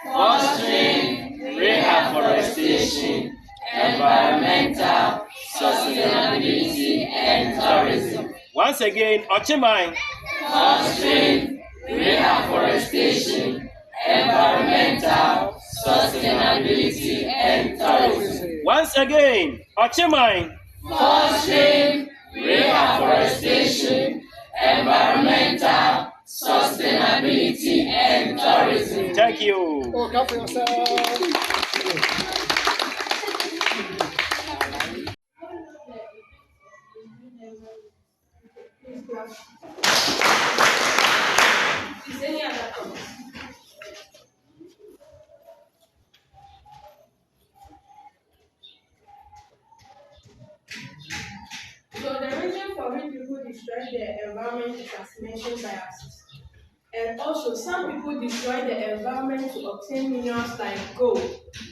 fostering reforestation, environmental sustainability, and tourism. Once again, Okyemam. Fostering reforestation, environmental sustainability, and tourism. Once again, Okyemam. Fostering reforestation, environmental sustainability, and tourism. Thank you. Oh, come for yourself. Is any other comment? So the reason for which people destroy the environment is as mentioned by us. And also some people destroy the environment to obtain minerals like gold,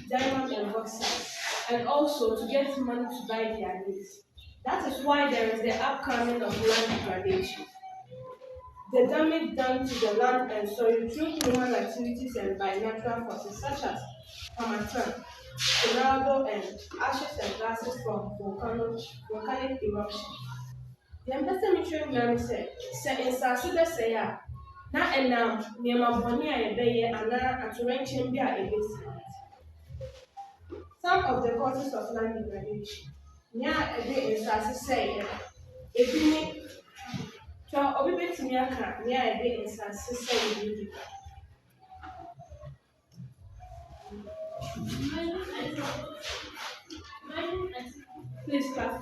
diamond and bauxite, and also to get money to buy their needs. That is why there is the upcoming of land degradation. The damage done to the land and soil through human activities and by natural forces such as harmattan, tornado, and ashes and gases from volcanic eruption. The ambassador now said, in Sasuda say, na enam nneɛma bɔne a yɛbɛyɛ anaa atorenkyɛm bi a ɛbɛsi. Some of the causes of land degradation. Nea ɛde nsase sɛeɛ, ebi ne twa obi betumi aka nea ɛde nsase sɛeɛ bi di. Please clap.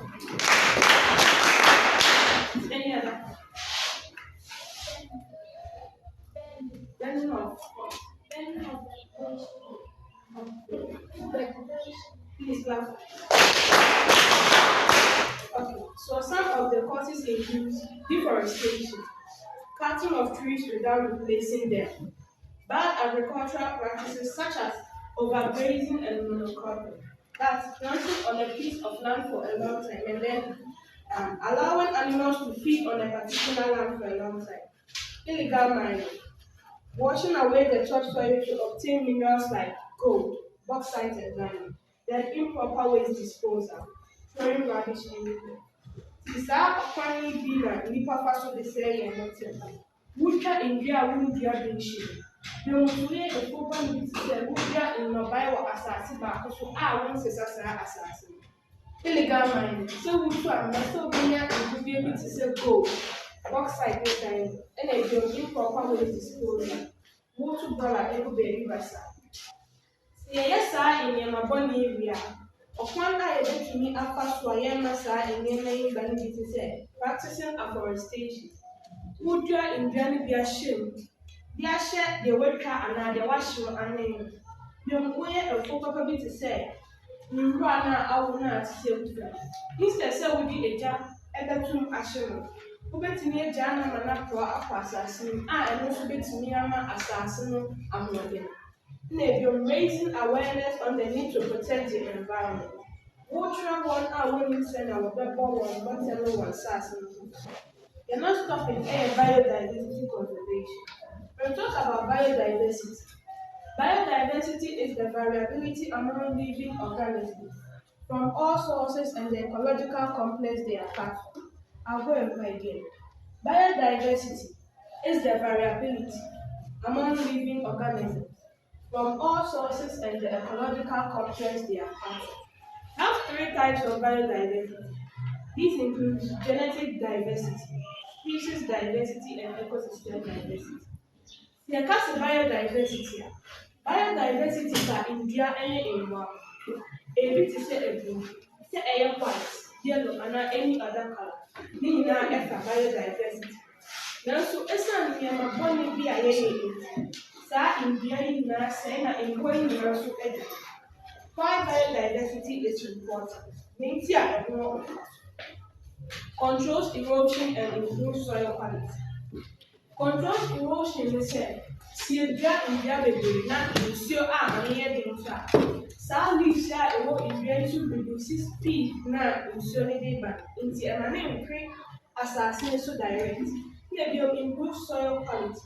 Any other? Please clap. Okay, so some of the causes include deforestation, cutting of trees without replacing them, bad agricultural practices such as overgrazing and monocropping. That's planting on a piece of land for a long time and then allowing animals to feed on a particular land for a long time. Illegal mining, washing away the topsoil to obtain minerals like gold, bauxite, and diamond. Then improper waste disposal, throwing rubbish everywhere. Saa kwan yi bi na nnipa fa so de sɛ yɛn nnɔte. Wotwa ndua a wondua bi nhyɛ. Dwomtoyɛ efuo ba no bi te sɛ wodua nnɔbae wɔ asase baako so a wonsesa saa asase no. Illegal mining, sɛ wotu a mma sɛ wobɛnya nkubie bi te sɛ gold, bauxite ne diamond, ɛna ebiom improper waste disposal. Wotu dollar egu baabi basa. Sɛ yɛyɛ saa nneɛma bɔne yi wie a, ɔkwan a yɛbɛtumi afa so a yɛmma saa nneɛma yi ba no bi te sɛ practicing afforestation. Wodua ndua no bi ahyɛ mu, de ahyɛ deɛ watwa anaa deɛ wahyew anan mu. Biom woyɛ afuo papa bi te sɛ nwura no a awo no a te sɛ wura. Instead sɛ wode agya ɛbɛtom ahye no, wobɛtumi agya no ama no aporɔ akɔ asase no mu a ɛno nso bɛtumi ama asase no ahoɔden. Na ebiom raising awareness on the need to protect the environment. Wotra wɔn a wɔnim sɛ na wɔbɛbɔ wɔn bɔtɛ no wɔ asase no so. You're not stopping biodiversity conservation. When we talk about biodiversity is the variability among living organisms from all sources and the ecological complex they are part of. I'll go over again. Biodiversity is the variability among living organisms from all sources and the ecological complex they are part of. We have three types of biodiversity. These include genetic diversity, species diversity, and ecosystem diversity. The case of biodiversity is ndua ne mmoa. Ebi te sɛ ebu, sɛ ɛyɛ white, yellow, and any other color. Ne nyinaa ɛfa biodiversity. Nanso ɛsan nneɛma bɔne bi a yɛyɛ yi, saa ndua yi nyinaa sɛe na mmoa yi nyinaa nso ɛda. Why biodiversity is important? Nti a ɛho controls erosion and improves soil quality. Controls erosion ne sɛ yɛdua ndua bebree na nsuo a ano yɛ den nso a saa leaves a ɛwɔ ndua yi so reduce speed na nsuo no de ba nti ɛma ne mpere asase no so direct. Na ebiom improve soil quality.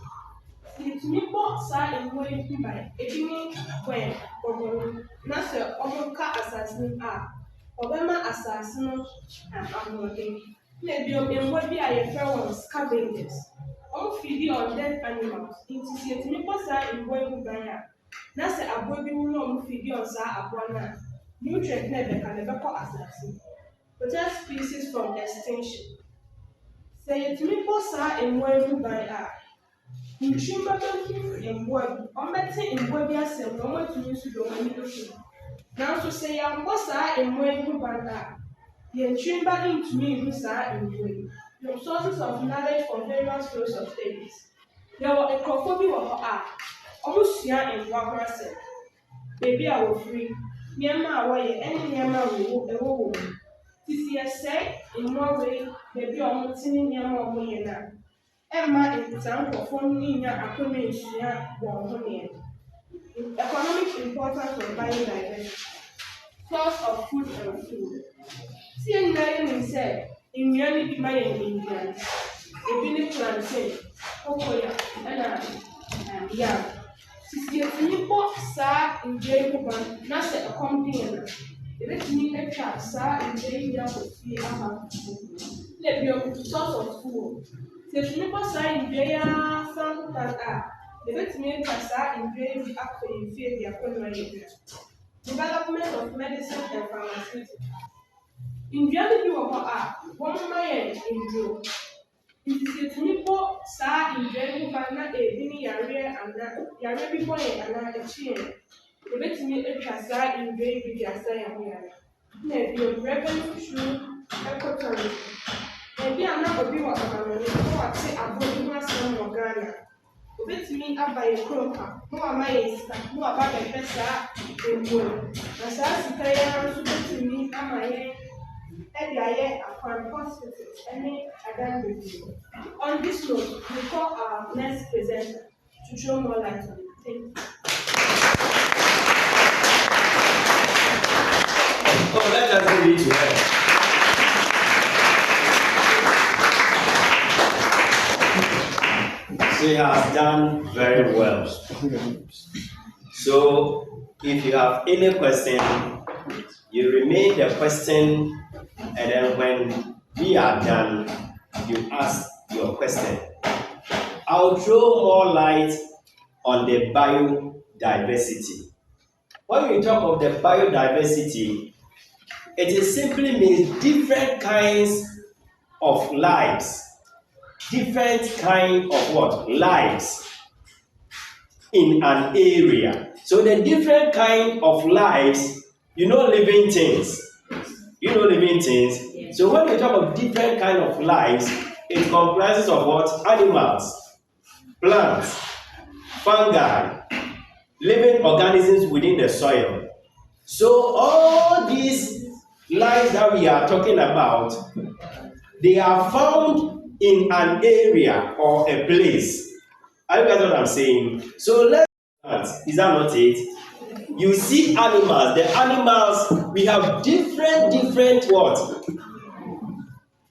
Little sa in way by a beginning when or Nasa Omoka assassin are Obama assassin and Amode. Maybe in what be I a scavengers. All feeding on dead animals. Into Little sa in way by Nasa a body will not feed on Sa Abwana. Nutrient never can never call assassin. Protect species from extinction. Say it me sa in way by Nchimba bɛhu mboa bi, ɔmmɛte mboa bi asɛm na ɔmatumi nso de wɔn ani ahu. Nanso sɛ yɛambɔ saa mmoa yi ho ban a, yɛn nchimba ntumi nhu saa mboa yi. The sources of knowledge from various fields of studies. Yɛwɔ nkurɔfoɔ bi wɔ hɔ a wɔsua mboa ho asɛm. Beebi a wɔfiri, nneɛma a wɔyɛ ɛne nneɛma a ɛwɔ wɔn mu. Sisi yɛsɛe mmoa wei beebi a wɔte ne nneɛma a wɔyɛ no a, Emma is example from Nina Akumia Wahonian. Economic importance of biodiversity. Source of food and food. See, Nine said, in reality, my Indians, a village plantain, Okyemam, and yam. Sisi Filipo sa in Jacoban, Nasa a companion. Let me a trap, sa in Jacob of Fiama. Let your source of food. If you never sign Jaya San Tata, the veterinary Tasa in Jay after you fear the acquaintance. Development of medicine and pharmaceuticals. In reality, you are one man in Joe. It is a nipple, sa in Jay Bana, a Bini Yare and Yare boy and a chain. The veterinary Tasa in Jay with your saying, maybe your revenue should equatory. Ebi a na obi wɔ amamani na wate abɔde ho asɛm wɔ Ghana. Obetumi aba yɛ kurom ha, na wama yɛ sika, na waba bɛhwɛ saa mbuo. Na saa sika yi ara nso betumi ama yɛn ɛde ayɛ akwan hospital ɛne adan bebree. On this note, we call our next presenter to throw more light on it. Thank you. Oh, let us give it to her. She has done very well. So, if you have any question, you remain the question, and then when we are done, you ask your question. I'll throw more light on the biodiversity. When we talk of the biodiversity, it simply means different kinds of lives. Different kind of what? Lives in an area. So the different kind of lives, living things. Living things. Yes. So when we talk of different kind of lives, it comprises of what? Animals, plants, fungi, living organisms within the soil. So all these lives that we are talking about, they are found in an area or a place. Are you guys what I'm saying? So is that not it? You see animals, the animals, we have different what?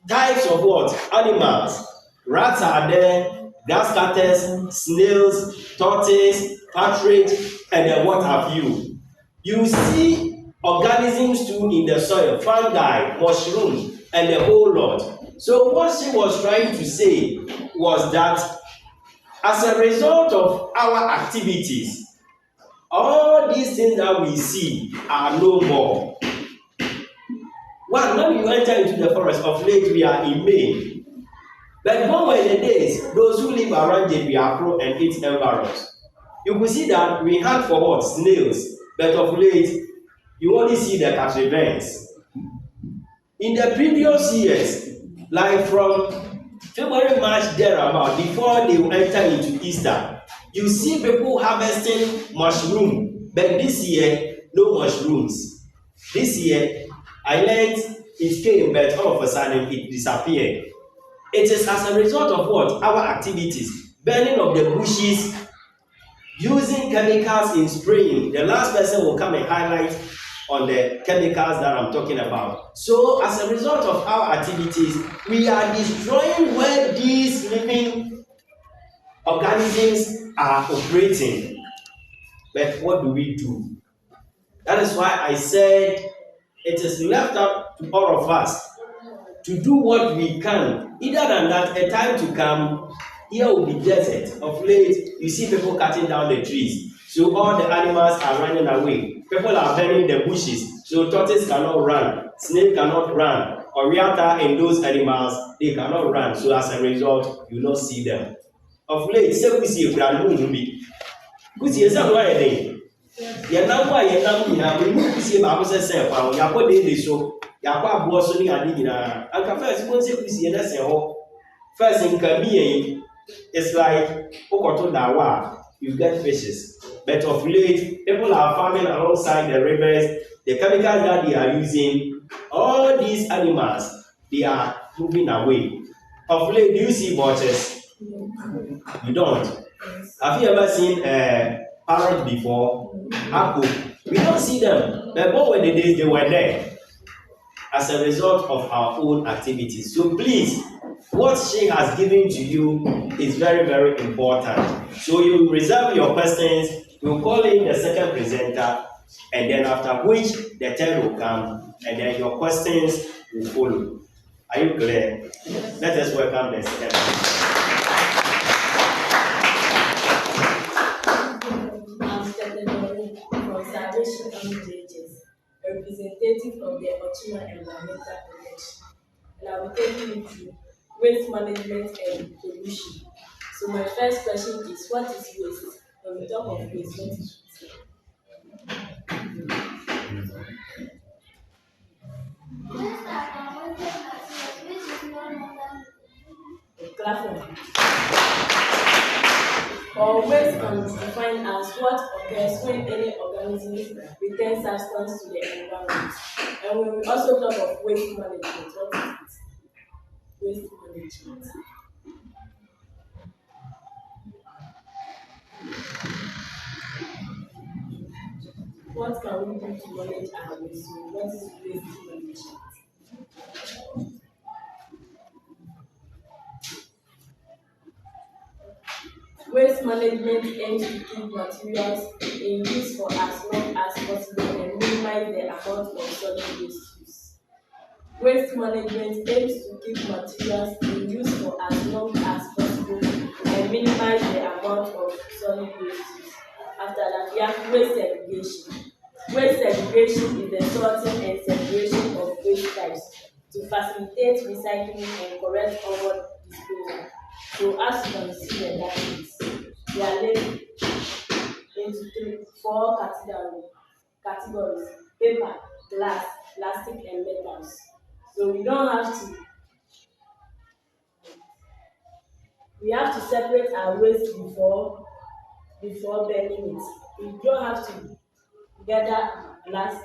Types of what? Animals. Rats are there, grass cutters, snails, tortoise, partridge, and then what have you. You see organisms too in the soil, fungi, mushroom, and the whole lot. So what she was trying to say was that as a result of our activities, all these things that we see are no more. Well, when you enter into the forest of late, we are in May. But when were the days, those who live around the R-Reafforestation and its environs, you could see that we had for what? Snails. But of late, you only see the catarrhs. In the previous years, like from February, March, thereabout, before they will enter into Easter, you see people harvesting mushroom. But this year, no mushrooms. This year, I learned it came, but all of a sudden it disappeared. It is as a result of what? Our activities. Burning of the bushes, using chemicals in spraying. The last person will come and highlight on the chemicals that I'm talking about. So as a result of our activities, we are destroying where these living organisms are operating, but what do we do? That is why I said it is left up to all of us to do what we can. Either than that, a time to come, here will be desert. Of late, you see people cutting down the trees. So all the animals are running away. People are burning the bushes. So tortoise cannot run, snake cannot run, Oriata and those animals, they cannot run. So as a result, you not see them. Of late, say we see a grand movie. We see a somewhere yɛnam a yɛnam nyinaa wɔn kusie baako sɛ sɛn fa ho yɛakɔ deede so yɛakɔ aboɔ so ne ade nyinaa anka fɛs wɔn sɛ kusie na sɛn hɔ fɛs nka miyɛn it's like wokɔto dawa you get fishes but of late people are farming alongside the rivers the chemicals that they are using all these animals they are moving away of late do you see vultures you don't have you ever seen parrot before? Apple. We don't see them. But what were the days they were there? As a result of our own activities. So please, what she has given to you is very, very important. So you reserve your questions, you call in the second presenter, and then after which the third will come, and then your questions will follow. Are you clear? Let us welcome the second. Representative of the Okyema Environmental Protection, and I will take you to waste management and pollution. So my first question is, what is waste? When we talk of waste, what is it? Or waste can be defined as what occurs when any organism returns substance to the environment. And when we also talk of waste management, what is it? Waste management. What can we do to manage our waste? What is waste management? Waste management aims to keep materials in use for as long as possible and minimize the amount of solid waste use. Waste management aims to keep materials in use for as long as possible and minimize the amount of solid waste use. After that, we have waste segregation. Waste segregation is the sorting and separation of waste types to facilitate recycling and correct forward disposal. So as you can see the diagrams, they are labeled into four categories: paper, glass, plastic, and metals. So we have to separate our waste before burning it. We don't have to gather glass,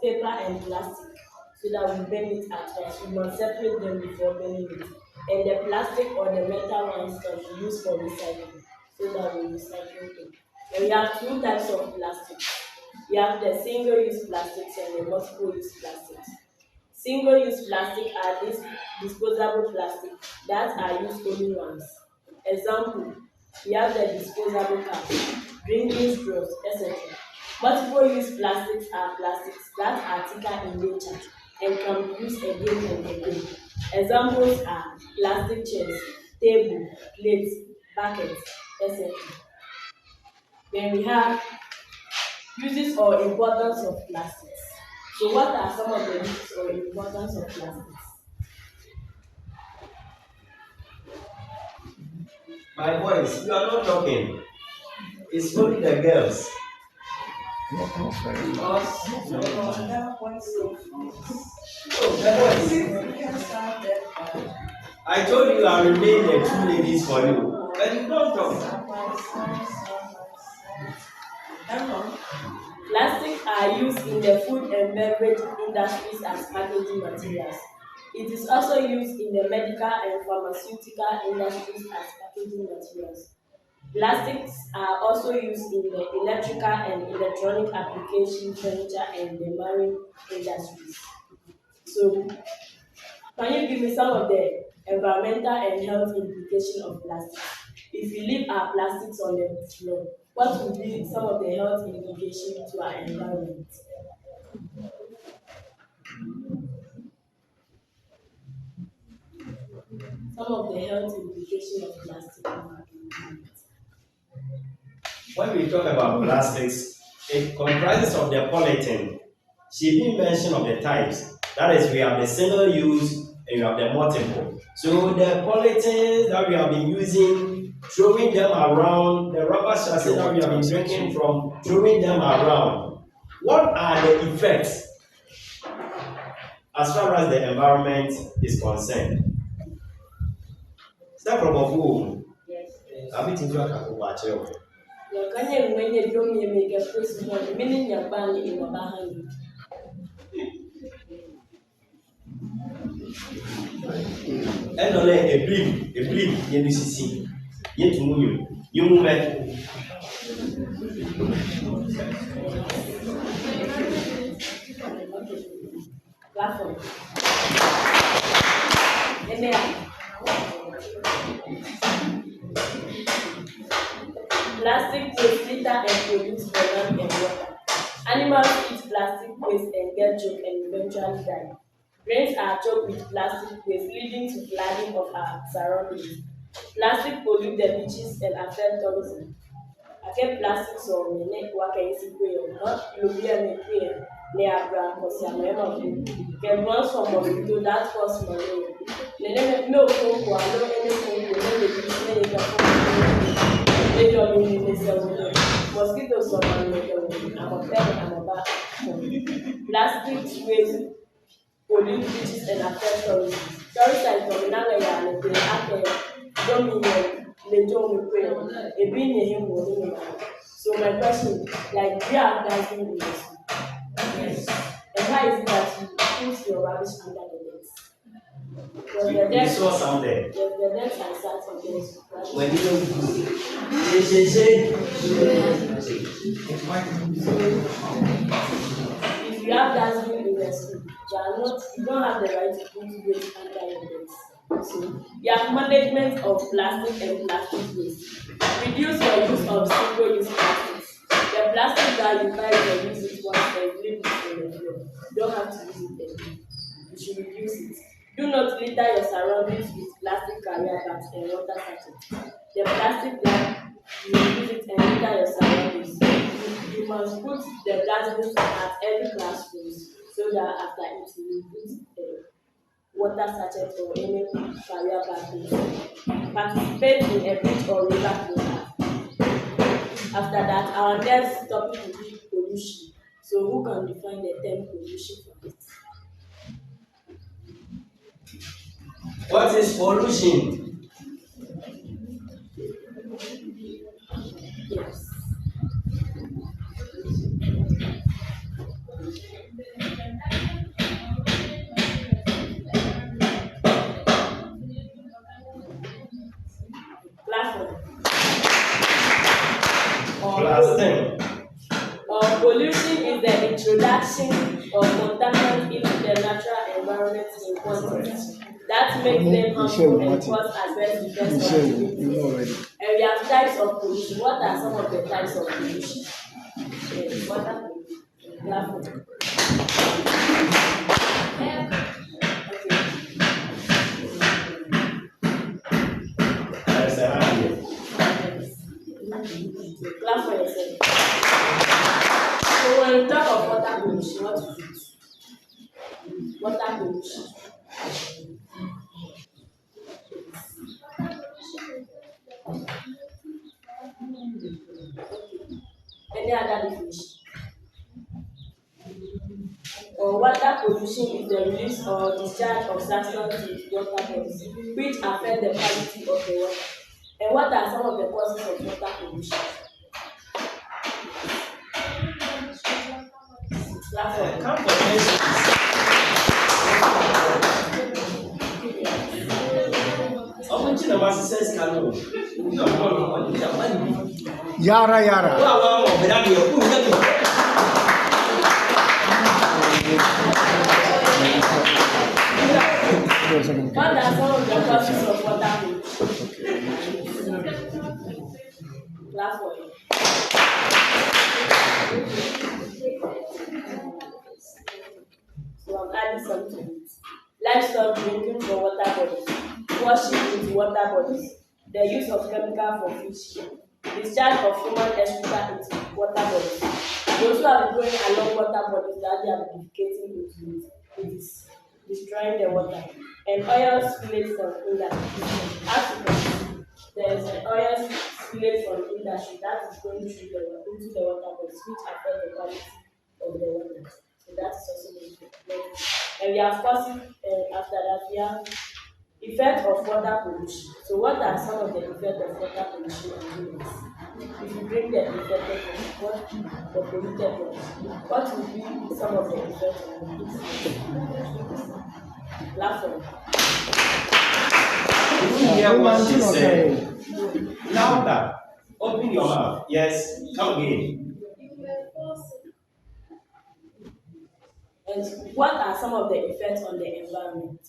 paper, and plastic so that we burn it at once. We must separate them before burning it. And the plastic or the metal ones can be used for recycling so that we recycle them. And we have two types of plastic. We have the single-use plastics and the multiple-use plastics. Single-use plastic are these disposable plastic that are used only once. Example, we have the disposable cup, drinking straws, etc. Multiple-use plastics are plastics that are thicker in nature and can be used again and again. Examples are plastic chairs, table, plates, buckets, etc. Then we have uses or importance of plastics. So what are some of the uses or importance of plastics? My boys, you are not talking. It's only the girls. I told you I remain the two ladies for you, but you don't talk. Plastics are used in the food and beverage industries as packaging materials. It is also used in the medical and pharmaceutical industries as packaging materials. Plastics are also used in the electrical and electronic application, furniture, and the marine industries. So, can you give me some of the environmental and health implications of plastics? If we leave our plastics on the floor, what will be some of the health implications to our environment? Some of the health implications of plastic on our environment. When we talk about plastics, it comprises of the polythene. She didn't mention of the types. That is, we have the single use and you have the multiple. So the polythenes that we have been using, throwing them around, the rubber chassis that we have been drinking from, throwing them around. What are the effects as far as the environment is concerned? Step from food. Yes. I've been watch it. Your Kanye when you don't make a first one, meaning your band in your behind. Ẹnọlẹ eblim yẹnu sisi yẹtu mu yom yẹmu mẹ. Platform. Plastic waste litter and pollute the land and water. Animals eat plastic waste and get choked and eventually die. Drains are choked with plastic waste, leading to flooding of our surroundings. Plastic pollute the beaches and affect tourism. Affect plastics on the neck, what can you see? Not Lubia Mekwe, near Brown, because I'm a can run from mosquito that cause malaria. The name no phone, no any phone, no mosquitoes are I'm a pet, I'm a bat. Plastic waste pollute beaches and affect tourism. Tourists are coming out and they have so my question, like, we are dancing in the school. Yes. And why is it that you put your rubbish under the nets? We saw some there. Yes, the nets are sat on the When you if you have dustbin in the school, you don't have the right to put waste under your nets. So, you have management of plastic and plastic waste. Reduce your use of single-use plastics. The plastic that you buy, you use it once and leave it in the floor. You don't have to use it again. You should reduce it. Do not litter your surroundings with plastic carrier bags and water sachets. The plastic that you use it and litter your surroundings. You must put the dustbins at every classroom so that after it you put water sachet or any carrier bag. Participate in a beach or river cleanup. After that, our next topic will be pollution. So who can define the term pollution for it? What is pollution? Yes. Pollution is the introduction of contaminants into the natural environment in quantities that makes them harmful and cause adverse effects on humans. And we have types of pollution. What are some of the types of pollution? Yes, what are pollution? Clap for yourself. So when we talk of water pollution, what is it? Water pollution. Any other definition? Water pollution is the release or discharge of substances in water bodies which affect the quality of the water. And what are some of the causes of water pollution? Yara. What are some of the causes of water pollution? Clap for it. So I'm adding some to it. Livestock drinking from water bodies, washing with water bodies, the use of chemical for fish, discharge of human excreta into water bodies. Those who are going along water bodies that they are defecating into it is destroying the water. And oil spillage from industry. Africa, there is an oil spillage from industry that is going through into the water bodies, which affect the quality of the water. So that is also important. And we have causes, after that, we have effect of water pollution. So what are some of the effects of water pollution on humans? If you drink the infected water, the polluted water, what will be some of the effects on humans? Laughing. Hear what she said. Louder. Open your mouth. Yes. Come again. And what are some of the effects on the environment?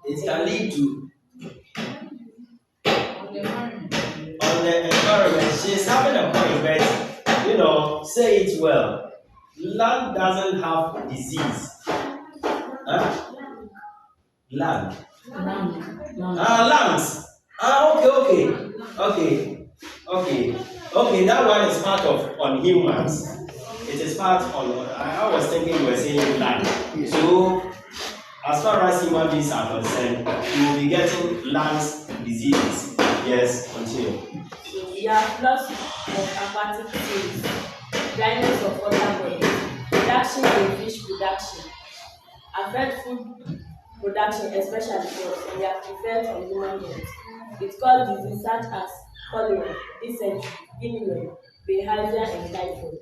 It can lead to on the environment. She's having a point, but say it well. Land doesn't have disease. Huh? Land. Lungs. Okay. That one is part of on humans. It is part on. I was thinking you were saying land. So, as far as human beings are concerned, you will be getting lungs diseases. Yes, continue. So we have loss of aquatic things, dryness of water bodies, reduction in fish production, affect food production, especially crops, and we have effect on human health. It causes diseases such as cholera, dysentery, gonorrhea, bilharzia, and typhoid.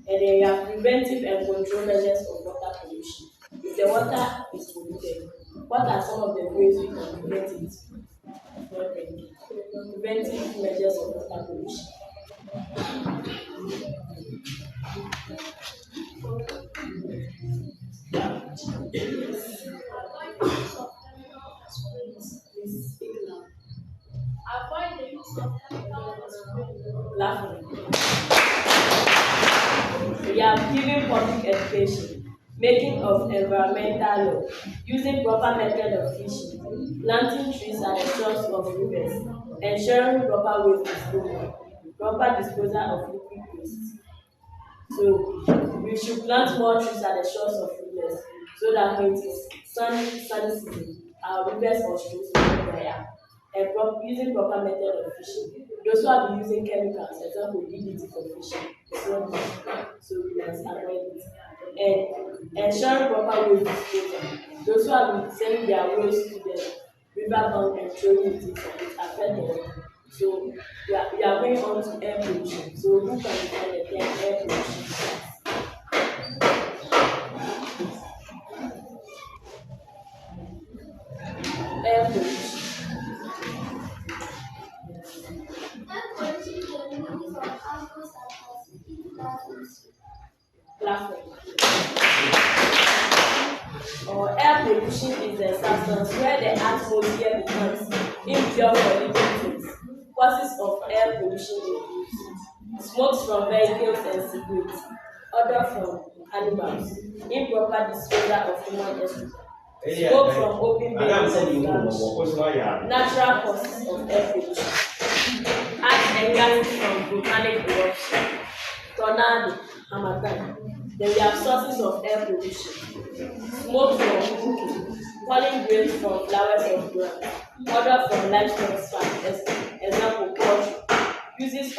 And then we have preventive and control measures of water pollution. If the water is polluted, what are some of the ways we can prevent it? Preventive measures of water pollution. Please speak now. Avoid the use of chemicals. Laughing. We are giving public education, making of environmental law, using proper method of fishing, planting trees at the shores of rivers, ensuring proper waste disposal, proper disposal of liquid waste. So we should plant more trees at the shores of rivers so that when it is sunny season, our rivers or streams will not dry up. And using proper method of fishing. Those who are using chemicals, for example, DDT for fishing, it's not good. So we must avoid it. And ensuring proper waste disposal. Those who are sending their waste to the riverbank and throwing it affect the water. So we are going on to air pollution. So who can define the term air pollution? Air pollution. Laughing. Or air pollution is a substance where the atmosphere becomes impure for living things. Causes of air pollution include smokes from vehicles and cigarettes, odor from animals, improper disposal of human excreta, smoke from open buildings and garbage, natural causes of air pollution, ash and gases from volcanic eruption, tornado, harmattan. Then we have sources of air pollution. Smoke from cooking, pollen grains from flowers of grass, odor from livestock farm, example poultry, use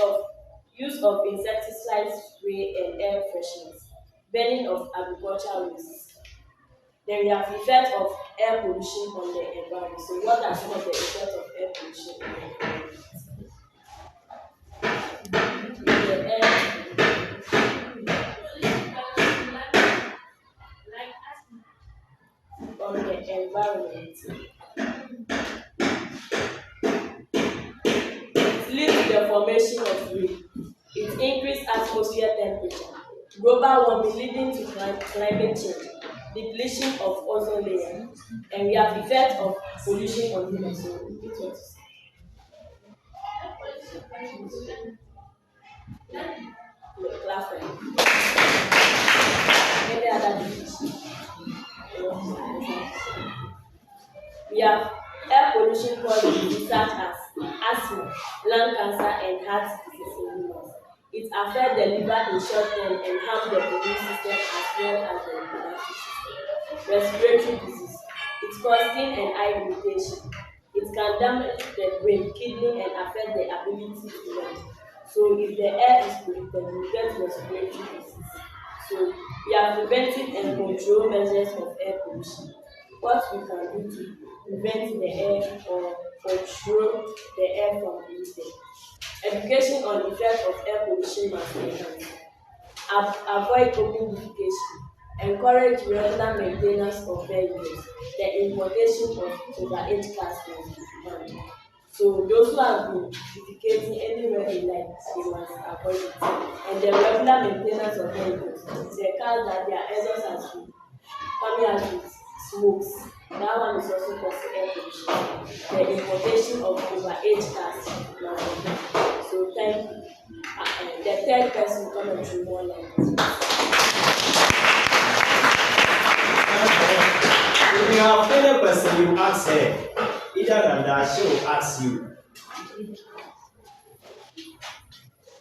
of insecticide spray and air fresheners, burning of agricultural waste. Then we have effect of air pollution on the environment. So what are some of the effects of air pollution on the environment? On the environment. formation of rain. It increased atmosphere temperature, global warming leading to climate change, depletion of ozone layer, and we have effect of pollution on human. So repeat what you say. Clap for him. Any other definition? We have air pollution causes diseases such as asthma, lung cancer, and heart disease in humans. It affects the liver in short term and harms the immune system as well as the reproductive system. Respiratory disease. It causes skin and eye irritation. It can damage the brain, kidney, and affect the ability to learn. So if the air is polluted, we get respiratory disease. So we are preventing and control measures of air pollution. What we can do to prevent the air or control the air from pollution. Education on the effect of air pollution must be enhanced. Avoid open defecation. Encourage regular maintenance of vehicles. The importation of overage cars must be banned. So those who have been defecating anywhere they like, they must avoid it. And the regular maintenance of vehicles, the cars that their exhaust has been coming out with smokes. That one is also causing air pollution. The importation of overage cars must be banned. So thank you. The third person come and through more like If you have any question, you ask her. Either than that, she will ask you.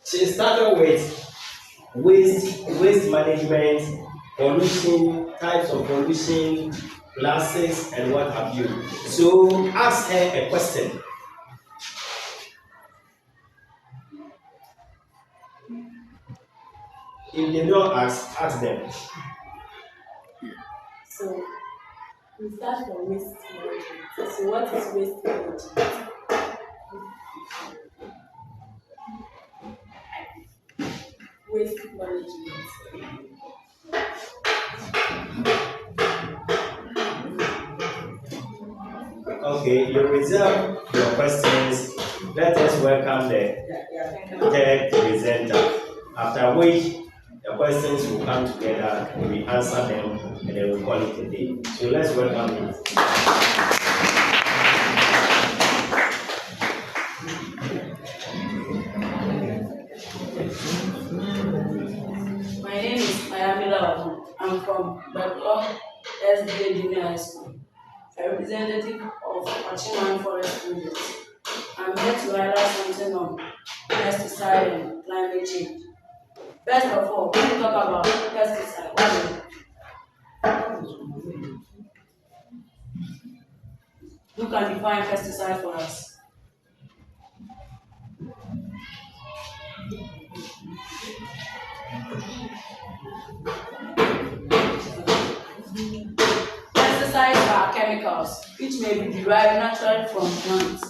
She started with waste management, pollution, types of pollution, plastics, and what have you. So ask her a question. If they don't ask them. so we start from waste management. So what is waste management? Waste management. Okay, you reserve your questions. Let us welcome the third presenter. After which the questions will come together, we answer them, and then we call it a day. So let's welcome him. My name is Miaso. I'm from O.K.YEMA Junior High School, a representative of Okyemam F.O.R.E.S.T. I'm here to highlight something on pesticide and climate change. First of all, when we talk about pesticide, what is it? Who can define pesticide for us? Pesticides are chemicals which may be derived naturally from plants,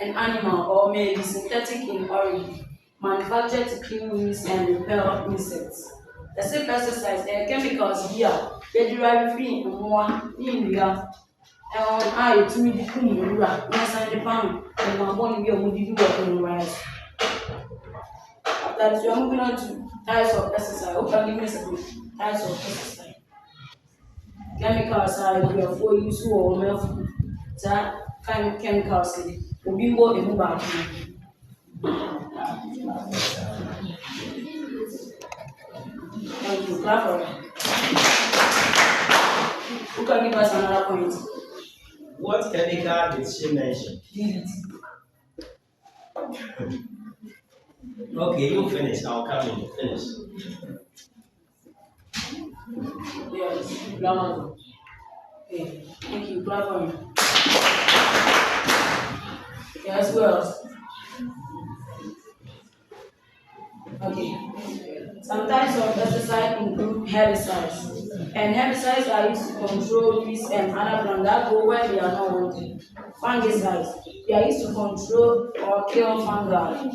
an animal, or may be synthetic in origin, manufactured to kill weeds and repel insects. The same pesticides, they are chemicals here, they derive free in more in the I to me the kumura, yes, the palm, and my body be a woody working rice. After this, we are moving on to types of pesticide. Who can give me some types of pesticide? Chemicals are here for use or milk. That kind of chemicals, we go and move back. Thank you. Clap for it. Who can give us another point? What chemical did she mention? DDT. Okay, you finish. I'll come in. Finish. Yes, grammar. Okay, thank you. Clap for it. Yes, who else? Okay. Some types of pesticide include herbicides. And herbicides are used to control weeds and other plants that grow where they are not wanted. Fungicides, they are used to control or kill fungi.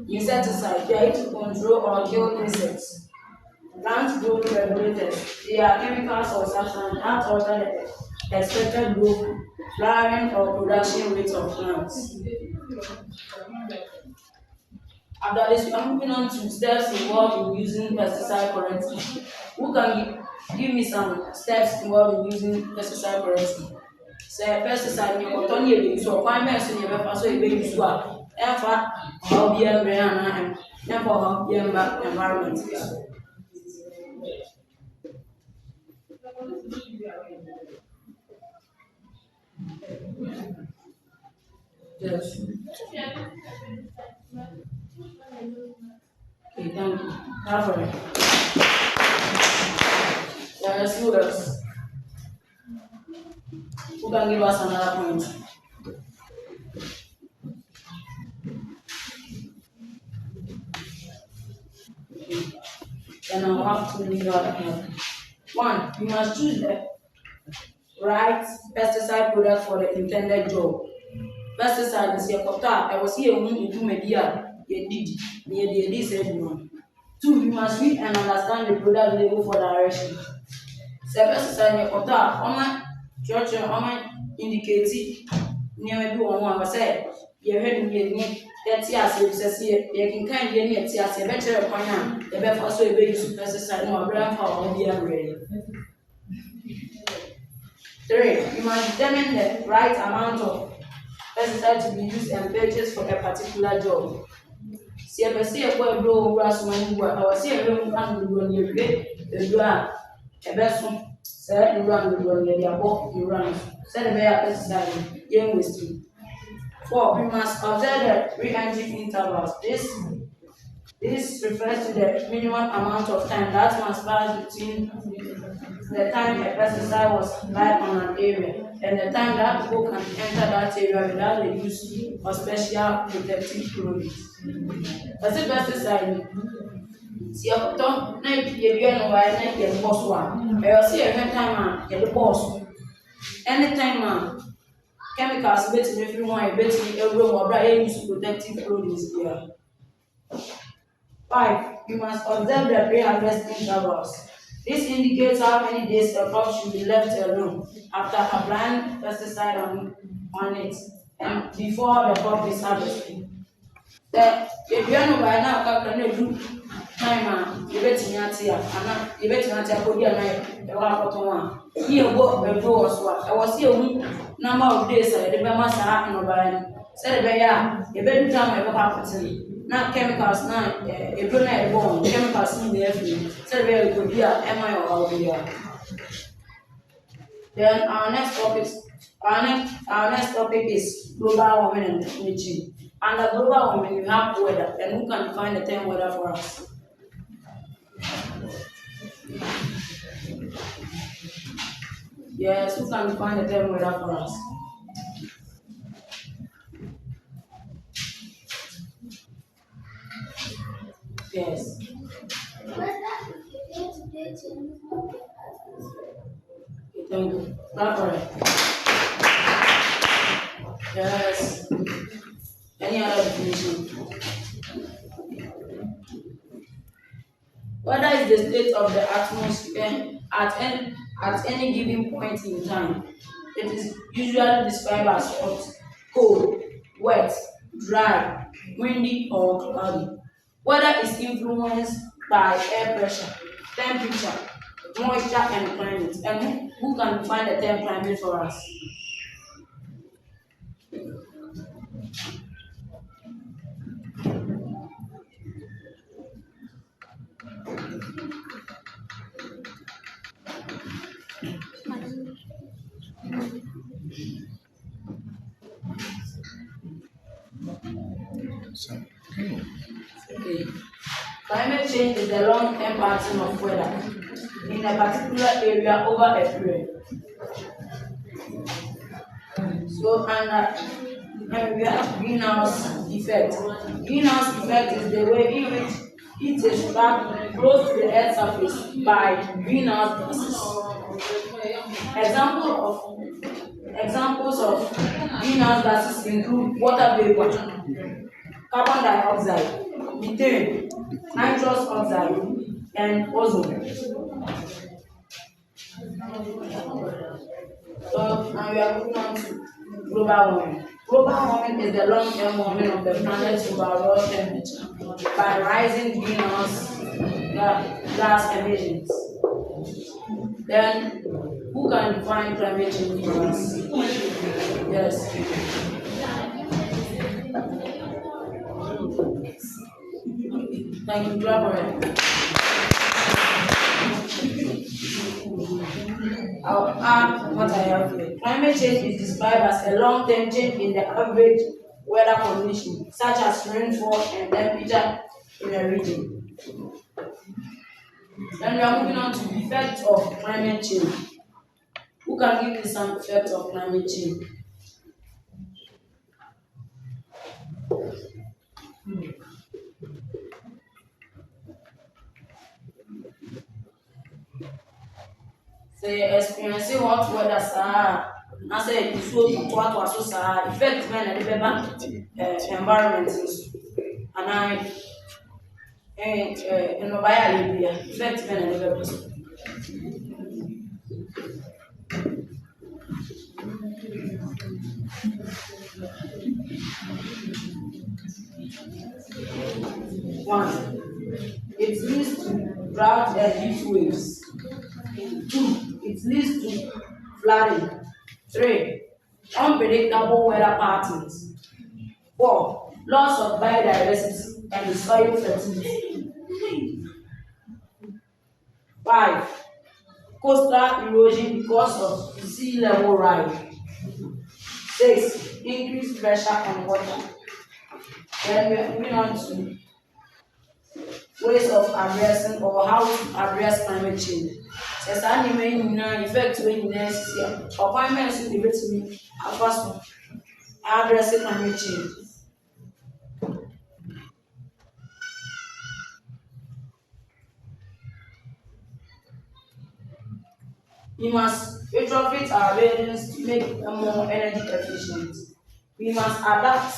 Insecticides, they are used to control or kill insects. Plant growth regulators, they are chemicals or substances that alter the expected growth, flowering or production rate of plants. After this, we are moving on to steps involved in using pesticide correctly. Who can give me some steps involved in using pesticide correctly? Say pesticide you got on your so why mess in your so you use what? Ever how be a brand and for how be environment. Yes. Okay, thank you. Cover. Yes, who else? Who can give us another point? Then I'll have to leave out again. One, you must choose the right pesticide product for the intended job. Pesticide is your quota. I was here when you do media, you did, you did say one. Two, you must read and understand the product label for direction. Say pesticide your quota, church, indicate near do on one say, you heard me, that's yes, you say, you can kind of get yes, a better point, the best also a baby pesticide, no, brand for be ready. Three, you must determine the right amount of pesticide to be used and purchased for a particular job. See a boy blow grass when you I was here and run your great, the dry, a vessel, said you run the run, you run, said a bear pesticide, young with you. Four, we must observe the re-entry intervals. This refers to the minimum amount of time that must pass between the time a pesticide was applied on an area and the time that people can enter that area without the use of special protective clothing. As a pesticide, see a top night, you know why I get boss one. I will see every time get the boss. Anytime chemicals betting everyone betting every room or use protective clothing here. Five, you must observe the pre-harvest intervals. This indicates how many days the crop should be left alone after applying pesticide on it and before the crop is harvested. If you know by now, can do time you bet me at here, and you bet me at your night, the one. Here, what the door was. I was here number of days, the Bama Sahat no by said the bear, a better time ever happened. Now chemicals now, a good night born, chemicals in the everything. Said very good here, am I or here? Then our next topic is global warming and energy. Under global warming, you have weather, and who can define the term weather for us? Yes, who can define the term weather for us? Yes. Okay, thank you. That's correct. Yes. Any other definition? Weather is the state of the atmosphere at any given point in time. It is usually described as hot, cold, wet, dry, windy, or cloudy. Weather is influenced by air pressure, temperature, moisture, and climate. And who can define the term climate for us? Okay. Climate change is the long-term pattern of weather in a particular area over a period. So, and we have greenhouse effect. Greenhouse effect is the way in which heat is trapped close to the Earth's surface by greenhouse gases. Examples of greenhouse gases include water vapor, carbon dioxide, methane, nitrous oxide, and ozone. So now we are moving on to global warming. Global warming is the long-term warming of the planet's overall temperature by rising greenhouse gas emissions. Then, who can define climate change for us? Yes. Thank you, Clap. I'll add what I have here. Climate change is described as a long-term change in the average weather conditions, such as rainfall and temperature in a region. Then we are moving on to the effects of climate change. Who can give me some effects of climate change? Say experiencing hot weather, sir. I say it's so what was so sir. Effect when the environment is, and I no buy effect when the one. It leads to drought and heat waves. 2. It leads to flooding. 3. Unpredictable weather patterns. 4. Loss of biodiversity and soil fertility. 5. Coastal erosion because of sea level rise. 6. Increased pressure on water. Then we are moving on to ways of addressing or how to address climate change. Says any effect when appointments in the between first addressing climate change. We must retrofit our buildings to make them more energy efficient. We must adapt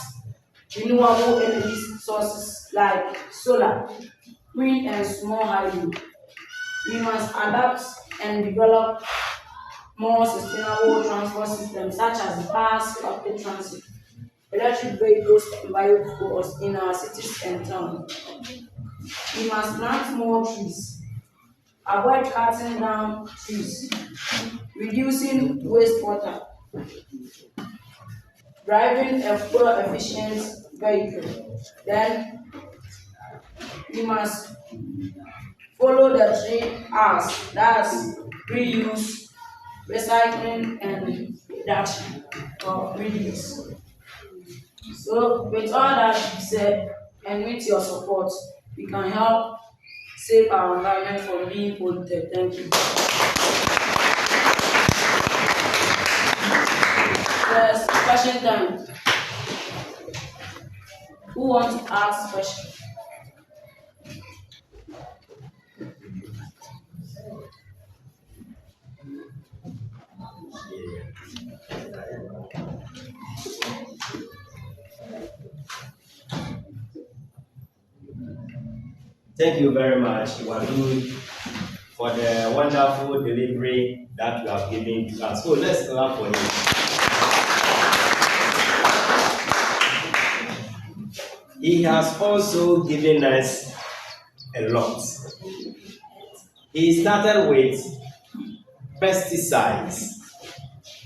renewable energy sources like solar, wind, and small hydro. We must adapt and develop more sustainable transport systems such as bus, public transit, electric vehicles, and biofuels in our cities and towns. We must plant more trees, avoid cutting down trees, reducing wastewater, driving a fuel-efficient vehicle. Then we must follow the 3 R's, that's reuse, recycling, and reduction or reduce. So with all that said, and with your support, we can help save our environment from being polluted. Thank you. Yes, question time. Who wants to ask question? Thank you very much, Wadu, for the wonderful delivery that you have given to us. So let's clap for him. He has also given us a lot. He started with pesticides.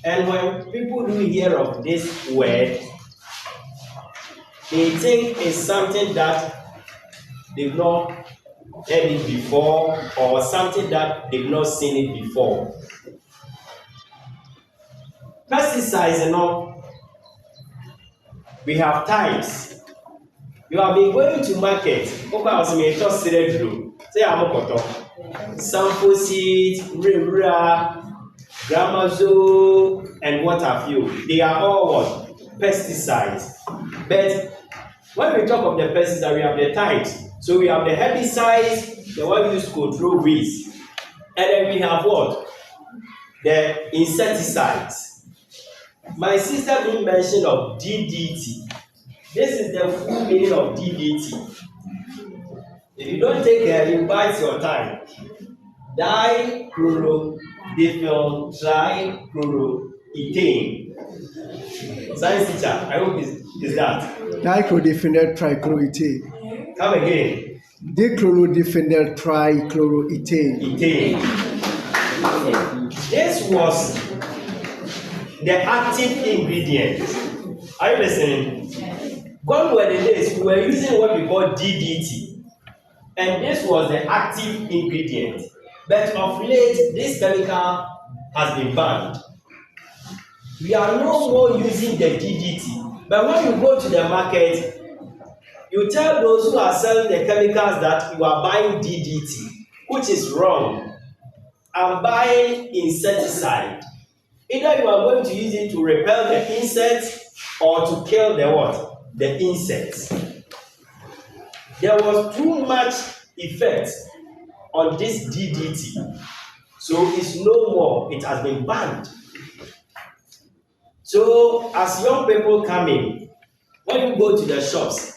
And when people do hear of this word, they think it's something that they've not heard it before or something that they've not seen it before. Pesticides, we have types. You have been going to market, say sample seed, Gramazo, and what have you. They are all what? Pesticides. But when we talk of the pesticides, we have the types. So we have the herbicides, the one used to control weeds. And then we have what? The insecticides. My sister made mention of DDT. This is the full meaning of DDT. If you don't take care, you bite your time. Dichloroethane. Science teacher, I hope is that. Dichlorodiphenol trichloroethane. Come again. Dichlorodiphenol trichloroethane. Ethane. This was the active ingredient. Are you listening? Gone were the days we were using what we call DDT, and this was the active ingredient. But of late, this chemical has been banned. We are no more using the DDT. But when you go to the market, you tell those who are selling the chemicals that you are buying DDT, which is wrong. I'm buying insecticide. Either you are going to use it to repel the insects or to kill the what? The insects. There was too much effect on this DDT. So it's no more. It has been banned. So as young people come in, when you go to the shops,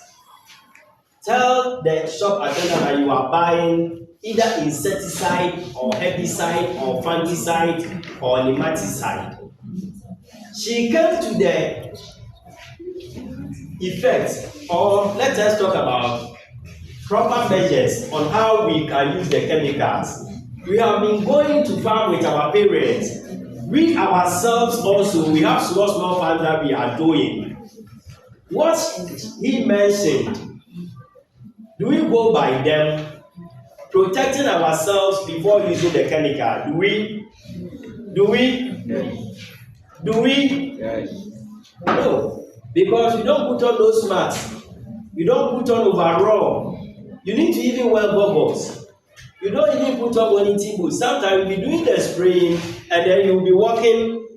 tell the shop attendant that you are buying either insecticide or herbicide or fungicide or nematicide. She came to the effect, or let us talk about proper measures on how we can use the chemicals. We have been going to farm with our parents. We ourselves also, we have small farms that we are doing. What he mentioned, do we go by them? Protecting ourselves before using the chemical. Do we? Yes. No. Because you don't put on those masks. You don't put on overall. You need to even wear goggles. You don't even put on anything boots. Sometimes you'll be doing the spraying and then you'll be walking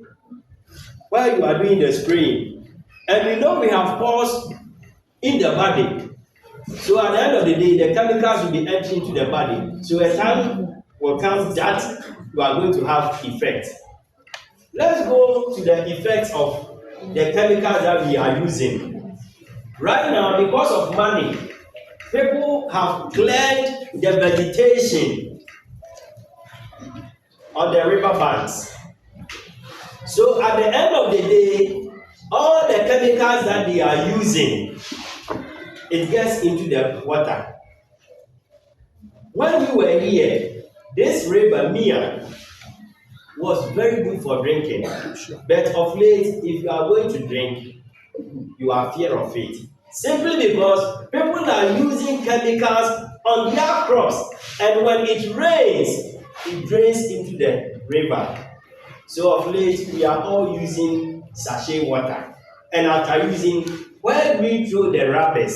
while you are doing the spraying. And we know we have pores in the body. So at the end of the day, the chemicals will be entering into the body. So a time will come that you are going to have effect. Let's go to the effects of the chemicals that we are using. Right now, because of money, people have cleared the vegetation on the river banks. So at the end of the day, all the chemicals that they are using, it gets into the water. When we were here, this river, Mia, was very good for drinking. But of late, if you are going to drink, you are fear of it. Simply because people are using chemicals on their crops, and when it rains, it drains into the river. So of late, we are all using sachet water. And after using, where we throw the rubbish,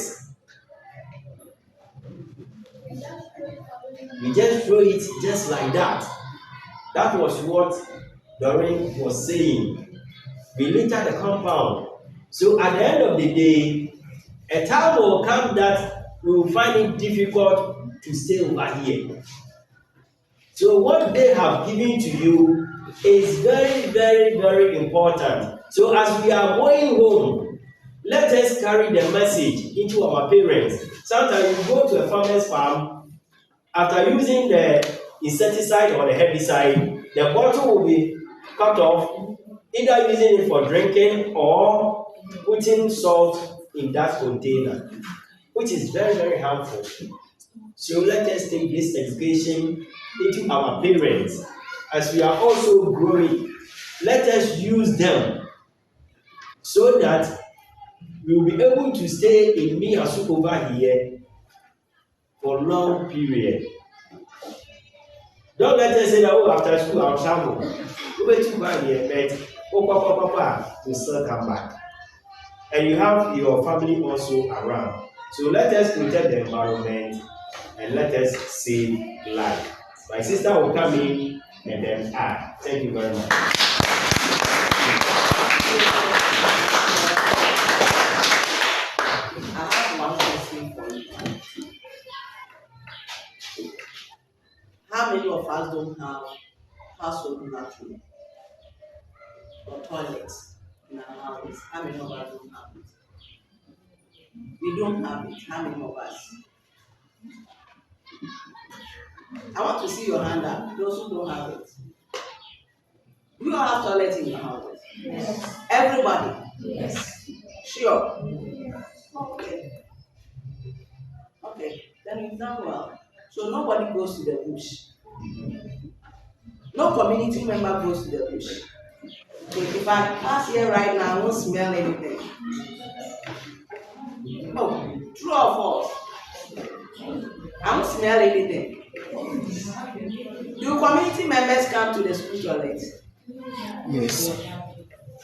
we just throw it just like that. That was what Doreen was saying. We litter the compound. So at the end of the day, a time will come that we will find it difficult to stay over here. So what they have given to you is very, very, very important. So as we are going home, let us carry the message into our parents. Sometimes you go to a farmer's farm, after using the insecticide or the herbicide, the bottle will be cut off, either using it for drinking or putting salt in that container, which is very, very harmful. So let us take this education into our parents. As we are also growing, let us use them so that we will be able to stay in Miaso over here for long period. Don't let us say that, oh, after school I'll travel. You wait too far here, but you still come back. And you have your family also around. So let us protect the environment and let us save life. My sister will come in and then add. Thank you very much. I have one question for you. How many of us don't have household bathroom or toilets in our houses? How many of us don't have it? We don't have it. How many of us? I want to see your hand up. Those who don't have it. You all have toilet in your houses? Yes. Everybody? Yes. Sure? Okay. Okay. Then you've done well. So nobody goes to the bush. No community member goes to the bush. So if I pass here right now, I won't smell anything. Oh, true or false? I won't smell anything. Do community members come to the school toilet? Yes.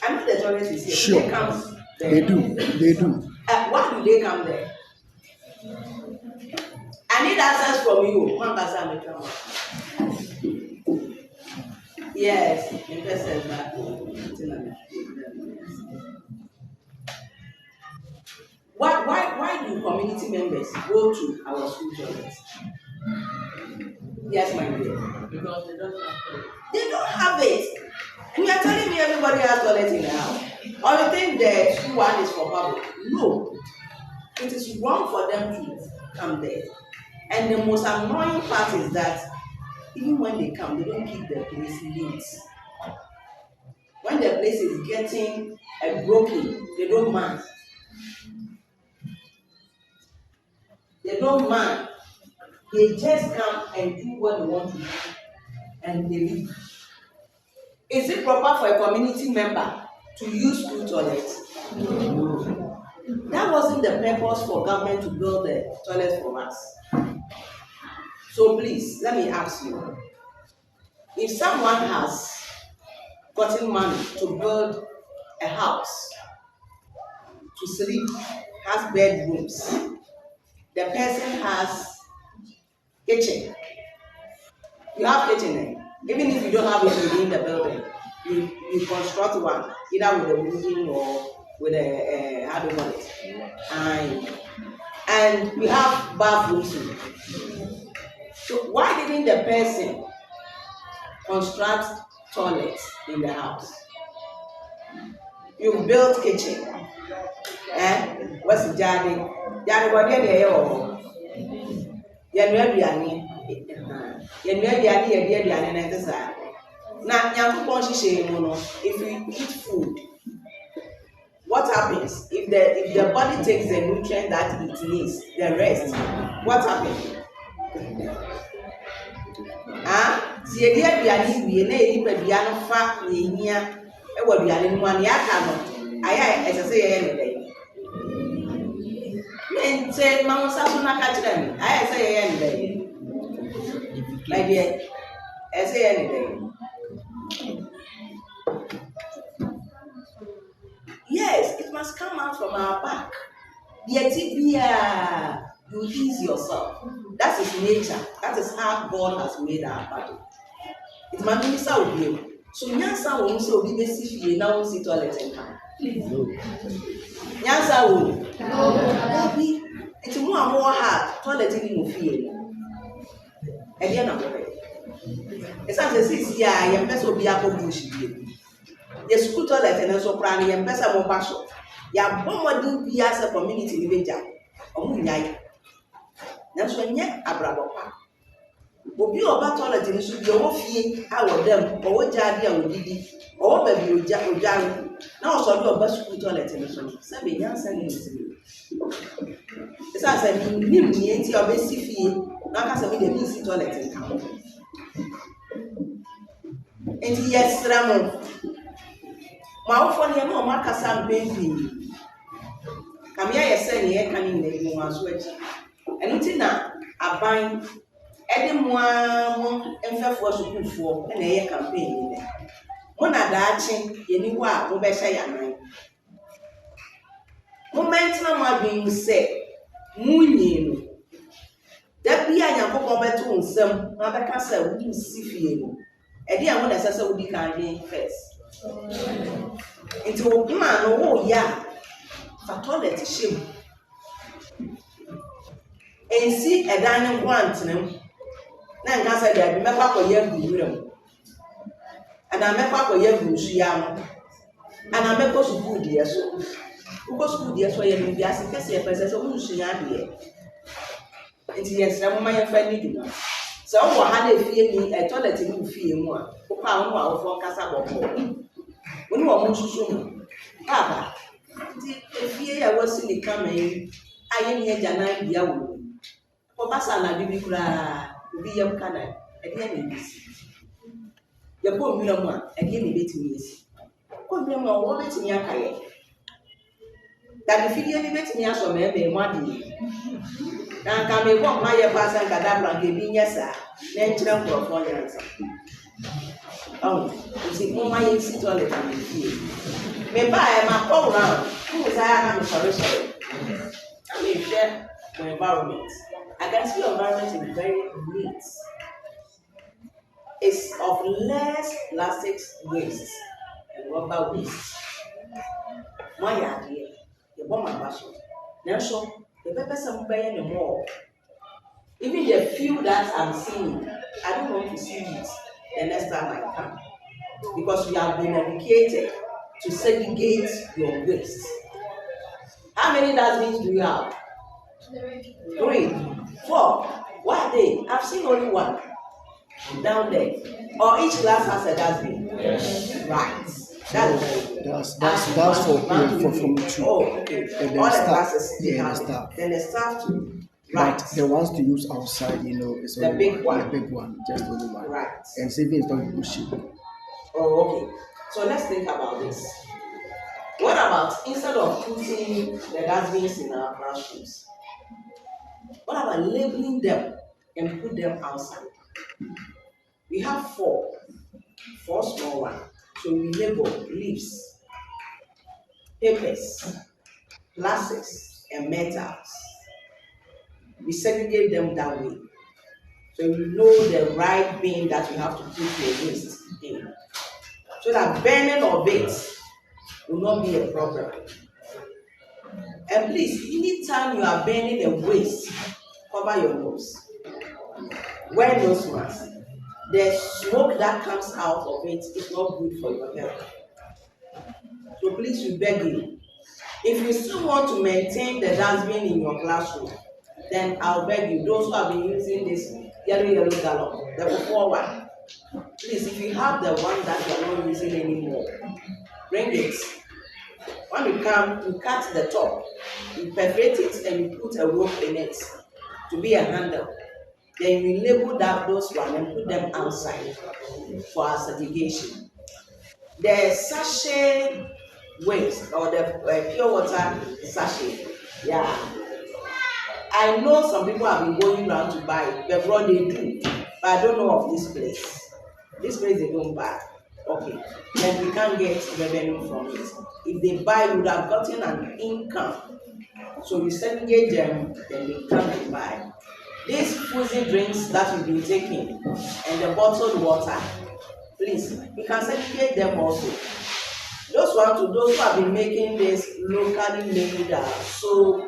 I know the toilet is here. Sure. They come there. They do. They do. Why do they come there? I need answers from you. One person come. Yes, in person that. Why do community members go to our school toilets? Yes, my dear. Because they don't have it. They don't have it. And you are telling me everybody has toilet in the house. Or you think the school one is for public? No. It is wrong for them to come there. And the most annoying part is that even when they come, they don't keep the place neat. When the place is getting broken, they don't mind. They don't mind. They just come and do what they want to do and they leave. Is it proper for a community member to use school toilets? No. That wasn't the purpose for government to build the toilets for us. So please, let me ask you. If someone has gotten money to build a house to sleep, has bedrooms, the person has kitchen. You have kitchen, even if you don't have it within the building, you construct one, either with a wooden or with a how do you call it? And we have bathrooms. So why didn't the person construct toilets in the house? You built kitchen. What's the garden? Garden what there? If we eat food, what happens? If the body takes the nutrient that it needs, the rest, what happens? Maintain Mama Sasuna Catherine. I say any day. My dear, I say any day. Yes, it must come out from our back. Yet you ease yourself. That is nature. That is how God has made our body. It must be so good. So Nyansa will also be the city now sit toilet and come. Nyansa will. Maybe it's more and more hard. Toilet in the field. Again, I'm ready. It's as a 6 year, I am best of the apple bush. The school toilet and also crying and best of my shop. Ya bomba do be as a community villager. Omunyai. That's when yet a bravo pack. Obi oba toilet in should be off ye, our them, or Jadi and Didi, or baby Ojari. Now, so your best school toilet in the sun. Sabi Yansan is you. It's as I mean, the or basic fee, not as a busy toilet in town. And yes, Ramon. My phone here, no Marcus baby. Come here, send here, coming the one switch. And it's now a bind. Any more and for school for an air campaign. One at that, anywhere, no better yan. Moment no being said, Moon. That be a young couple to some other castle who see you. A dear one as I would be carrying first. Into a man, oh, yeah, for toilet shame. And see a dining one to them. Nan ka say there be mekwa koye guwuram ana mekwa koye gusuya no ana mekwa school die so uko school die so ye no bi asike se pese so gusuya die enti yes na mama ye fa ni du So what had a feeling a toilet in fee more, who found one for Casabo. When you are much soon, Papa, if ye was in the coming, I am here Jana Yawu. For Basana Bibicra, be your cannon, again. Your poor Milama, again, it means. Come here, what it's in your kayak. That if you get me as a member, money. Now, come and walk my pass and Cadabra, giving yes, sir. Then tell for 4 years. Oh, it's a more my toilet and the may buy my phone round. Who is I am sorry. I mean, share my environment. I can see your environment is very neat. It's of less plastic waste and rubber waste. My idea, the bomb passion. Now, so the purpose of buying the more. Even the few that I'm seeing, I don't want to see it the next time I come. Because we have been educated to segregate your waste. How many dustbins do you have? 3, 4. Why are they? I've seen only one down there. Or each class has a dustbin. Yes. Right. That's for from 2. Oh, okay. And All the staff, classes they yeah, have the it. staff. Then the staff too. Right. But the ones to use outside, it's The only big one. The big one, just only one. Right. And saving is not pushy. Oh, okay. So let's think about this. What about instead of putting the dustbins in our classrooms? What about labeling them and put them outside? We have 4 small ones. So we label leaves, papers, plastics, and metals. We segregate them that way. So you know the right bin that you have to put your waste in. So that burning of it will not be a problem. And please, anytime you are burning a waste, cover your nose. Wear nose mask. The smoke that comes out of it is not good for your health. So please, we beg you, if you still want to maintain the dustbin in your classroom, then I'll beg you, those who have been using this yellow gallon, the before one, please, if you have the one that you are not using anymore, bring it. When you come, you cut the top, you perforate it, and you put a rope in it to be a handle. Then you label those ones and put them outside for our segregation. The sachet waste or the pure water sachet, yeah. I know some people have been going around to buy it, but what they do, but I don't know of this place. This place they don't buy. Okay, then we can't get revenue from it. If they buy, you would have gotten an income. So we segregate them, then they come and buy. These fuzzy drinks that you've been taking and the bottled water, please, we can segregate them also. Those who have been making this locally made soap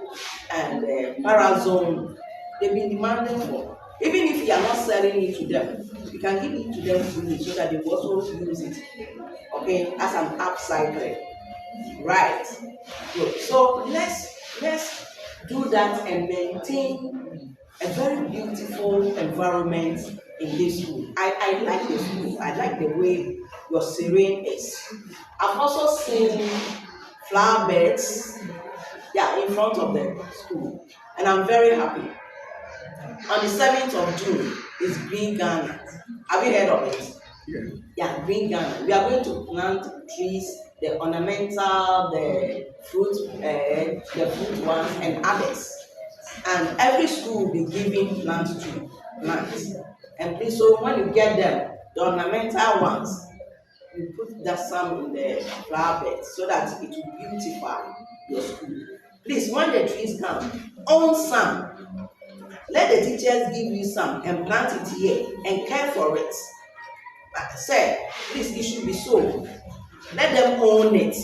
and parazone, they've been demanding for. Even if you are not selling it to them, you can give it to them freely so that they will also use it, okay, as an upcycling. Right. Good. So let's do that and maintain a very beautiful environment in this school. I like the school. I like the way your serene is. I've also seen flower beds, yeah, in front of the school, and I'm very happy. On the 7th of June is Green Ghana. Have you heard of it? Yeah, Green Ghana. We are going to plant trees, the ornamental, the fruit ones, and others. And every school will be giving plants to plants. And please, so when you get them, the ornamental ones, you put that some in the flower bed so that it will beautify your school. Please, when the trees come, own some. Let the teachers give you some and plant it here and care for it. Like I said, please, it should be so. Let them own it.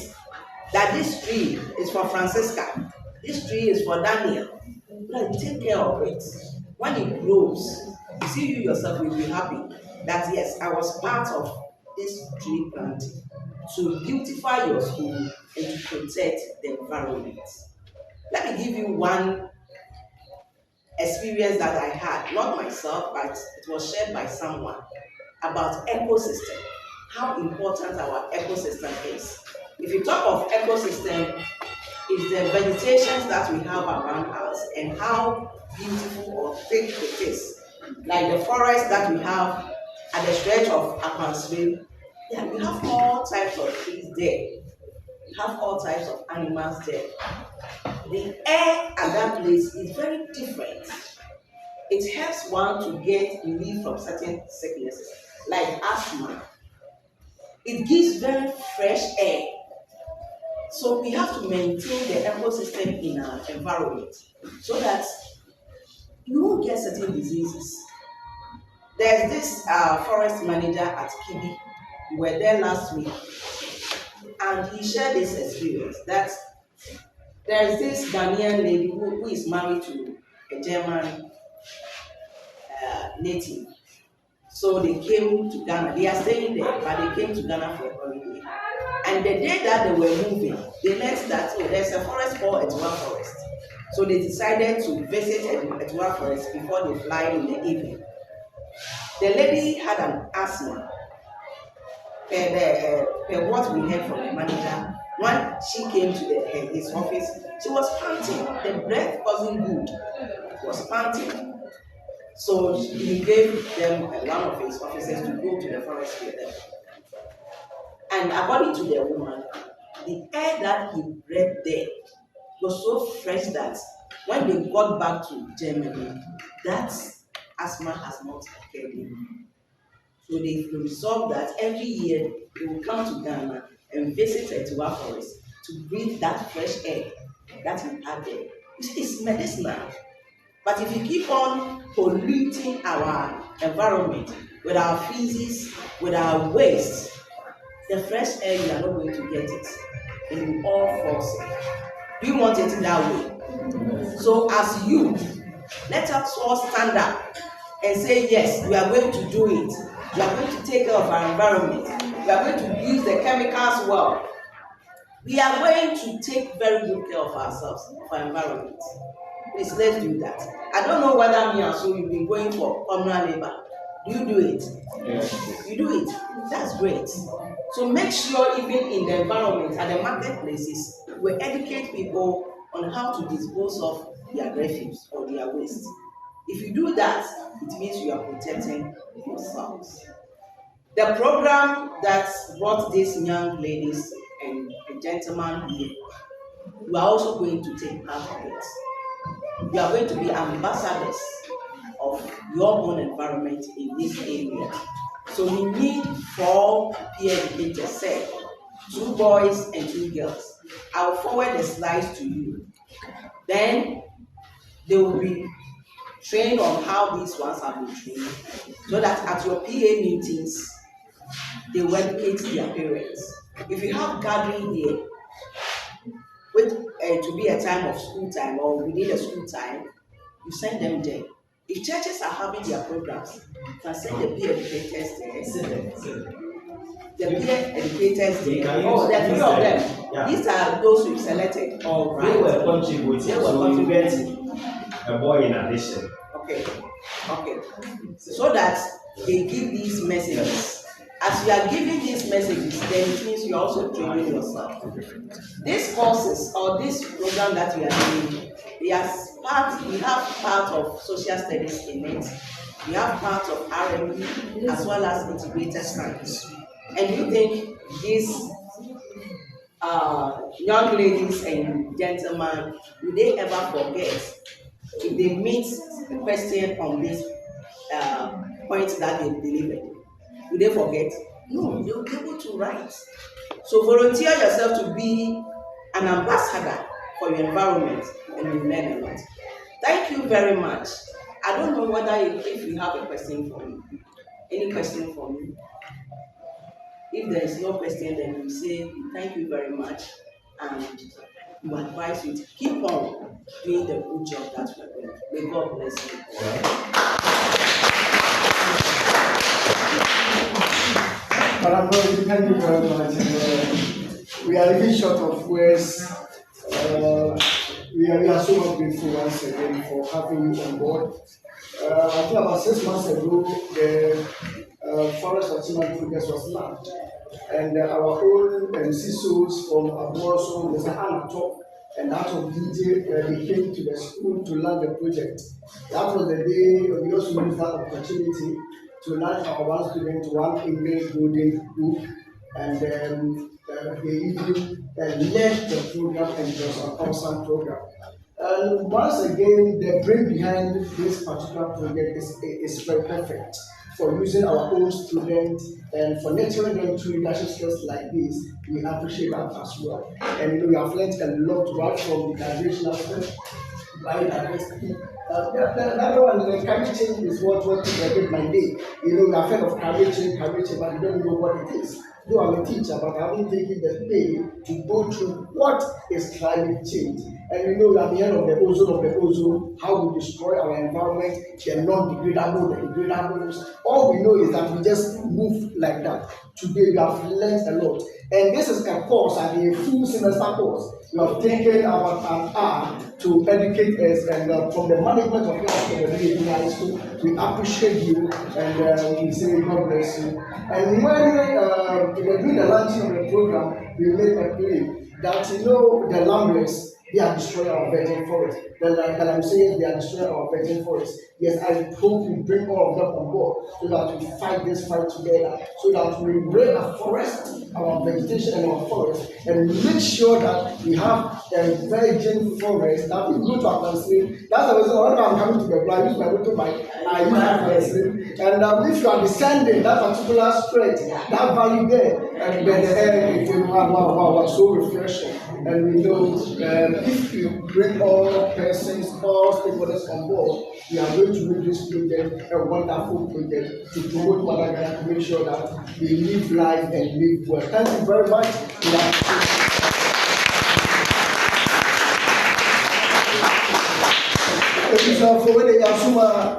That this tree is for Francisca. This tree is for Daniel. Like, take care of it. When it grows, you see, you yourself will be happy that yes, I was part of this tree planting to beautify your school and to protect the environment. Let me give you one experience that I had, not myself, but it was shared by someone about ecosystem, how important our ecosystem is. If you talk of ecosystem, it's the vegetations that we have around us and how beautiful or thick it is. Like the forest that we have at the stretch of Akwansiri, yeah, we have all types of trees there. We have all types of animals there. The air at that place is very different. It helps one to get relief from certain sicknesses, like asthma. It gives very fresh air. So we have to maintain the ecosystem in our environment so that you won't get certain diseases. There's this forest manager at Kibi. We were there last week, and he shared this experience that there's this Ghanaian lady who is married to a German native. So they came to Ghana. They are staying there, but they came to Ghana for a holiday. And the day that they were moving, they learned that there's a forest called R-Reafforestation. So they decided to visit R-Reafforestation before they fly in the evening. The lady had an asthma. What we heard from the manager, when she came to his office, she was panting. The breath wasn't good. It was panting. So he gave them one of his officers to go to the forest with them. And according to the woman, the air that he breathed there was so fresh that when they got back to Germany, that asthma has not occurred anymore. So they resolved that every year they will come to Ghana and visit R-Reafforestation to breathe that fresh air that we had there. It's medicinal. But if you keep on polluting our environment with our feces, with our waste, the fresh air, you are not going to get it. And we all fall sick. Do you want it that way? So as youth, let us all stand up and say, yes, we are going to do it. We are going to take care of our environment. We are going to use the chemicals well. We are going to take very good care of ourselves, of our environment. Please, let's do that. I don't know whether Miaso, you've been going for communal labor. Do you do it? Yes. You do it. That's great. So make sure even in the environment, at the marketplaces, we educate people on how to dispose of their refuse or their waste. If you do that, it means you are protecting yourselves. The program that brought these young ladies and gentlemen here, you are also going to take part of it. You are going to be ambassadors of your own environment in this area. So we need 4 peer educators, say 2 boys and 2 girls. I'll forward the slides to you. Then they will be trained on how these ones have been trained, so that at your PA meetings, they will educate their parents. If you have gathering here, with to be a time of school time or within the school time, you send them there. If churches are having their programs, you can send the peer educators there. The peer educators there. Oh, there are 3 of them. Yeah. These are those we've selected. All right. They were contributing. So you get a boy in addition. Okay. Okay. So that they give these messages. As you are giving these messages, then it means you are also training yourself. These courses or this program that we are doing, we have part of social studies in it. We have part of R&D as well as integrated science. And you think these young ladies and gentlemen, will they ever forget if they meet a question on this point that they delivered? Will they forget? No, they will be able to write. So volunteer yourself to be an ambassador for your environment and you learn a lot. Thank you very much. I don't know whether if you have a question for me. Any question for me? If there is no question, then we say thank you very much and we advise you to keep on doing the good job that we are doing. May God bless you. Madam President, thank you very much. We are living short of words. We we are so much grateful once again for having you on board. I think about 6 months ago, the forest achievement progress was launched, and our own CISOs from abroad, so Mr. Anato and that of DJ, they came to the school to launch the project. That was the day we also used that opportunity to launch our one student, one English golden book, and they even led the program, and it was an awesome program. And once again, the brain behind this particular project is very perfect for using our own students and for nurturing them through leadership skills like this. We appreciate that as well. And we have learned a lot right from the graduation aspect, biodiversity. The other one, the climate change is what people get my day. We are afraid of climate change, but we don't know what it is. Though I'm a teacher, but I haven't taken the day to go through what is climate change. And we at the end of the ozone, how we destroy our environment, the non-degradable, the degradables. All we know is that we just move like that. Today we have learned a lot. And this is a course, a full semester course. We have taken about an hour to educate us, and from the management of your school, we appreciate you, and we say God bless you. And when we were doing the launching of the program, we made a claim that the landlords, they are destroying our virgin forest. Like I'm saying, they are destroying our virgin forest. Yes, I hope we bring all of them on board so that we fight this fight together, so that we R-Reafforest our vegetation and our forest, and make sure that we have a virgin forest that we go to our country. That's the reason whenever I'm coming to the blind, I use my motorbike, I use my country. And if you are descending that particular stretch, that valley there, and then the air is wow, so refreshing. And we know if you bring all persons, all stakeholders on board, we are going to make this project a wonderful project to promote Madagascar, to make sure that we live life and live well. Thank you very much.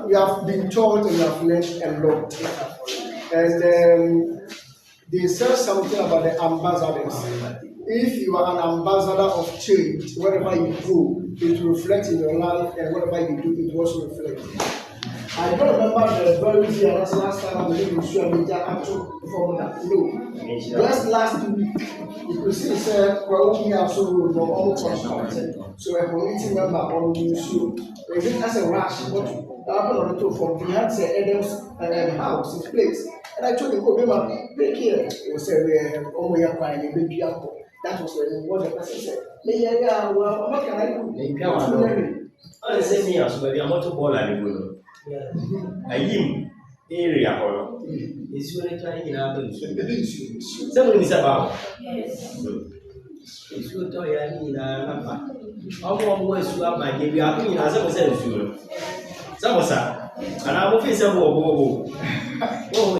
We have been taught and we have learned a lot. And they said something about the ambassadors. If you are an ambassador of change, wherever you go, it reflects in your life, and whatever you do, it also reflects. I don't remember the very year, that's last time I believe in Sri Lanka actual formula. No. Just last week, you could see, sir, OKYEMA F.O.R.E.S.T so a community member on the issue. Is it as a rush? What happened on the top from he had Adam's house, his place. And I told him, Okyemam, look here. He was saying, we are crying a baby apple. That was what the person said. Well, what can I do? I say me as well, I'm not to call anyone. I am area or is really trying in our something is about. Yes. It's good to hear in a number. How was you have my game? We are doing as I was saying, Samosa, and I'm official. Oh,